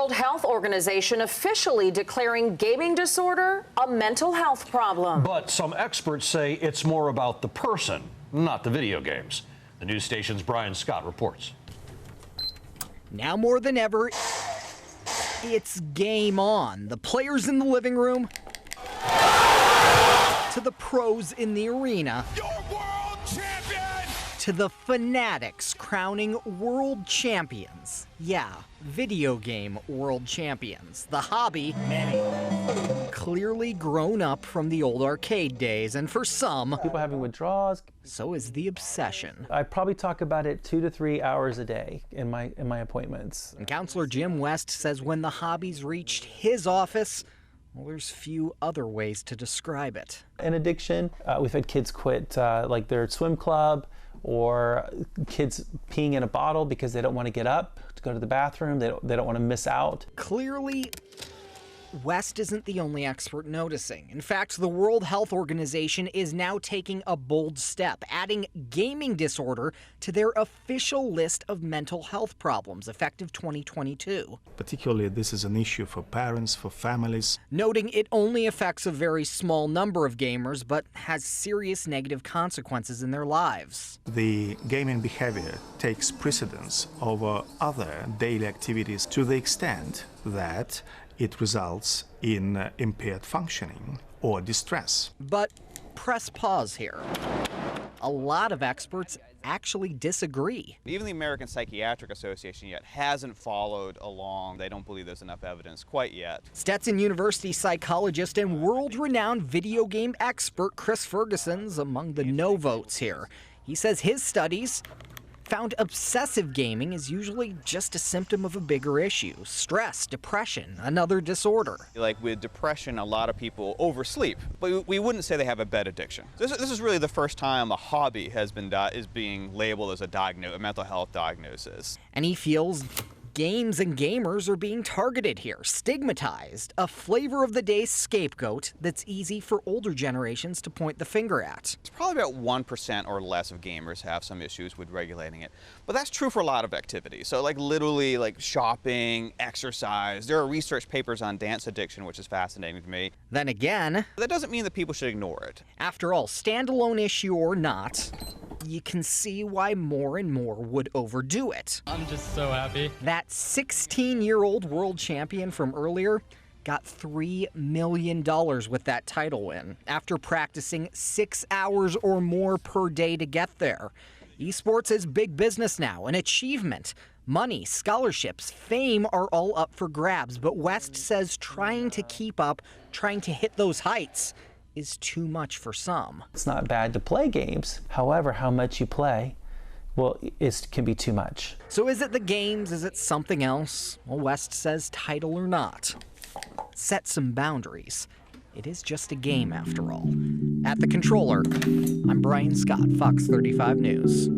World Health Organization officially declaring gaming disorder a mental health problem. But some experts say it's more about the person, not the video games. The news station's Brian Scott reports. Now more than ever, it's game on. The players in the living room to the pros in the arena, Your world champion! to the fanatics crowning world champions. Yeah, video game world champions. The hobby, clearly grown up from the old arcade days, and for some, People having withdrawals. so is the obsession. I probably talk about it 2 to 3 hours a day in my appointments. And Counselor Jim West says when the hobbies reached his office, well, there's few other ways to describe it. An addiction, we've had kids quit like their swim club, or kids peeing in a bottle because they don't want to get up to go to the bathroom. They don't want to miss out. Clearly, West isn't the only expert noticing. In fact, the World Health Organization is now taking a bold step, adding gaming disorder to their official list of mental health problems, effective 2022. Particularly, this is an issue for parents, for families. Noting it only affects a very small number of gamers, but has serious negative consequences in their lives. The gaming behavior takes precedence over other daily activities to the extent that it results in impaired functioning or distress. But press pause here. A lot of experts actually disagree. Even the American Psychiatric Association yet hasn't followed along. They don't believe there's enough evidence quite yet. Stetson University psychologist and world-renowned video game expert Chris Ferguson's among the no votes here. He says his studies found obsessive gaming is usually just a symptom of a bigger issue. Stress, depression, another disorder. Like with depression, a lot of people oversleep, but we wouldn't say they have a bed addiction. This is really the first time a hobby is being labeled as a mental health diagnosis. And he feels games and gamers are being targeted here, stigmatized, a flavor of the day scapegoat that's easy for older generations to point the finger at. It's probably about 1% or less of gamers have some issues with regulating it, but that's true for a lot of activities. So like literally like shopping, exercise. There are research papers on dance addiction, which is fascinating to me. Then again, that doesn't mean that people should ignore it. After all, standalone issue or not, you can see why more and more would overdo it. I'm just so happy. That 16-year-old world champion from earlier got $3 million with that title win after practicing 6 hours or more per day to get there. Esports is big business now, an achievement. Money, scholarships, fame are all up for grabs, but West says trying to keep up, trying to hit those heights is too much for some. It's not bad to play games. However, how much you play, well, it can be too much. So is it the games? Is it something else? Well, West says title or not. Set some boundaries. It is just a game after all. At the controller, I'm Brian Scott, Fox 35 News.